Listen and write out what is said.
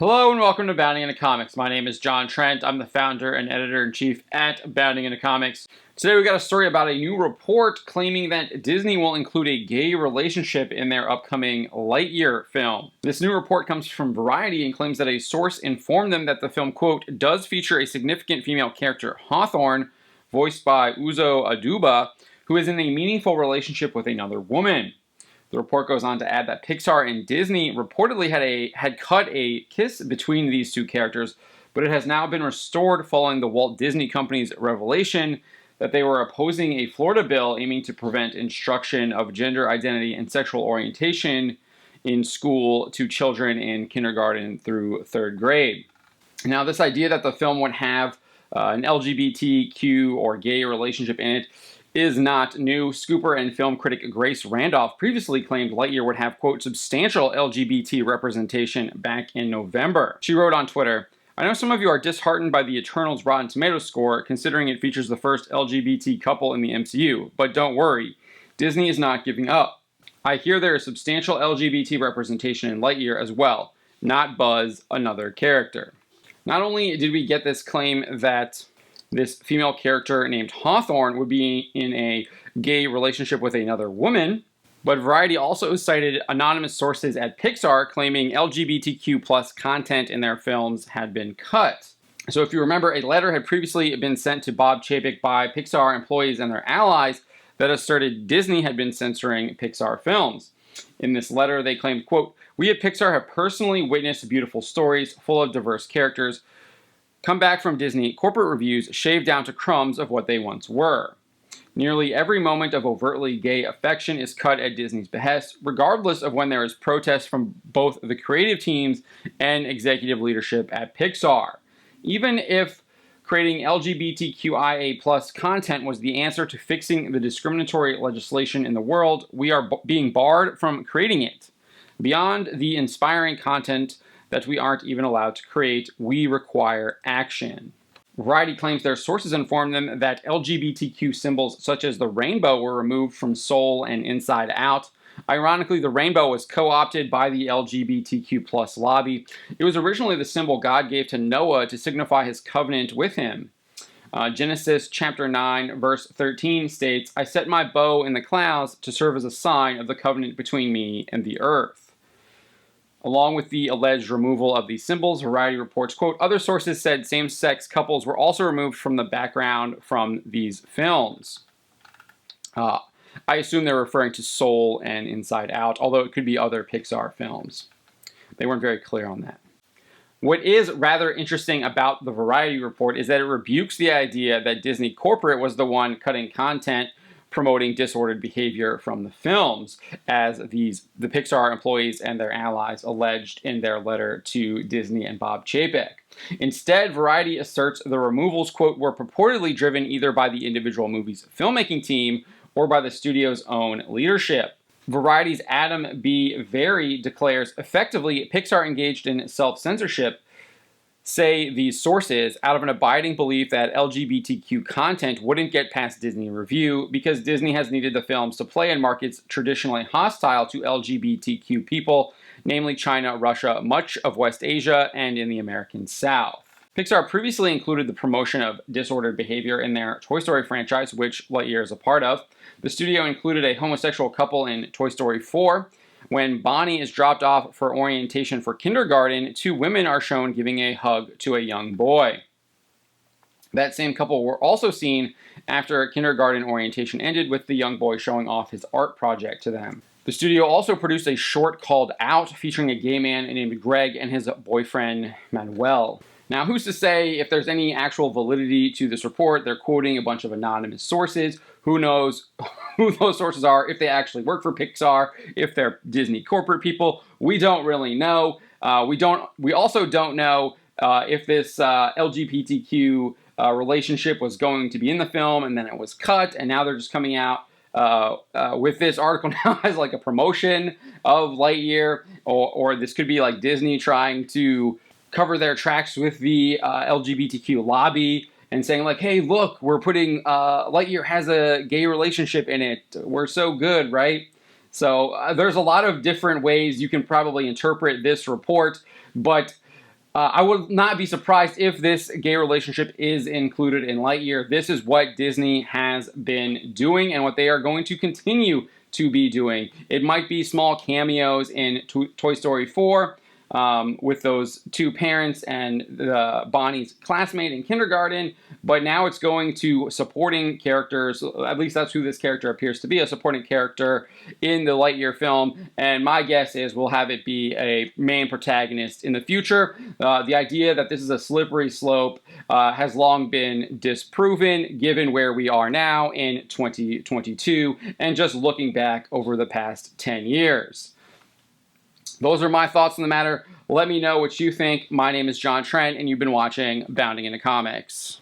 Hello and welcome to Bounding into Comics. My name is John Trent. I'm the founder and editor-in-chief at Bounding into Comics. Today we got a story about a new report claiming that Disney will include a gay relationship in their upcoming Lightyear film. This new report comes from Variety and claims that a source informed them that the film, quote, does feature a significant female character, Hawthorne, voiced by Uzo Aduba, who is in a meaningful relationship with another woman. The report goes on to add that Pixar and Disney reportedly had cut a kiss between these two characters, but it has now been restored following the Walt Disney Company's revelation that they were opposing a Florida bill aiming to prevent instruction of gender identity and sexual orientation in school to children in kindergarten through third grade. Now, this idea that the film would have an LGBTQ or gay relationship in it is not new. Scooper and film critic Grace Randolph previously claimed Lightyear would have, quote, substantial LGBT representation back in November. She wrote on Twitter, I know some of you are disheartened by the Eternals Rotten Tomatoes score, considering it features the first LGBT couple in the MCU, but don't worry, Disney is not giving up. I hear there is substantial LGBT representation in Lightyear as well, not Buzz, another character. Not only did we get this claim that this female character named Hawthorne would be in a gay relationship with another woman, but Variety also cited anonymous sources at Pixar claiming LGBTQ plus content in their films had been cut. So if you remember, a letter had previously been sent to Bob Chapek by Pixar employees and their allies that asserted Disney had been censoring Pixar films. In this letter, they claimed, quote, we at Pixar have personally witnessed beautiful stories full of diverse characters come back from Disney corporate reviews shaved down to crumbs of what they once were. Nearly every moment of overtly gay affection is cut at Disney's behest, regardless of when there is protest from both the creative teams and executive leadership at Pixar. Even if creating LGBTQIA plus content was the answer to fixing the discriminatory legislation in the world, we are being barred from creating it. Beyond the inspiring content that we aren't even allowed to create, we require action. Variety claims their sources informed them that LGBTQ symbols such as the rainbow were removed from Soul and Inside Out. Ironically, the rainbow was co-opted by the LGBTQ plus lobby. It was originally the symbol God gave to Noah to signify his covenant with him. Genesis chapter 9, verse 13 states, I set my bow in the clouds to serve as a sign of the covenant between me and the earth. Along with the alleged removal of these symbols, Variety reports, quote, other sources said same-sex couples were also removed from the background from these films. I assume they're referring to Soul and Inside Out, although it could be other Pixar films. They weren't very clear on that. What is rather interesting about the Variety report is that it rebukes the idea that Disney corporate was the one cutting content promoting disordered behavior from the films, as the Pixar employees and their allies alleged in their letter to Disney and Bob Chapek. Instead, Variety asserts the removals, quote, were purportedly driven either by the individual movie's filmmaking team or by the studio's own leadership. Variety's Adam B. Very declares, effectively, Pixar engaged in self-censorship, say these sources, out of an abiding belief that LGBTQ content wouldn't get past Disney review because Disney has needed the films to play in markets traditionally hostile to LGBTQ people, namely China, Russia, much of West Asia, and in the American South. Pixar previously included the promotion of disordered behavior in their Toy Story franchise, which Lightyear is a part of. The studio included a homosexual couple in Toy Story 4. When Bonnie is dropped off for orientation for kindergarten, two women are shown giving a hug to a young boy. That same couple were also seen after kindergarten orientation ended, with the young boy showing off his art project to them. The studio also produced a short called Out featuring a gay man named Greg and his boyfriend Manuel. Now, who's to say if there's any actual validity to this report? They're quoting a bunch of anonymous sources. Who knows who those sources are, if they actually work for Pixar, if they're Disney corporate people. We don't really know. We also don't know if this LGBTQ relationship was going to be in the film and then it was cut, and now they're just coming out with this article now as like a promotion of Lightyear, or this could be like Disney trying to cover their tracks with the LGBTQ lobby and saying like, hey, look, we're putting, Lightyear has a gay relationship in it. We're so good, right? So there's a lot of different ways you can probably interpret this report, but I would not be surprised if this gay relationship is included in Lightyear. This is what Disney has been doing and what they are going to continue to be doing. It might be small cameos in Toy Story 4 with those two parents and Bonnie's classmate in kindergarten, but now it's going to supporting characters. At least that's who this character appears to be, a supporting character in the Lightyear film, and my guess is we'll have it be a main protagonist in the future. The idea that this is a slippery slope has long been disproven given where we are now in 2022 and just looking back over the past 10 years. Those are my thoughts on the matter. Let me know what you think. My name is John Trent, and you've been watching Bounding into Comics.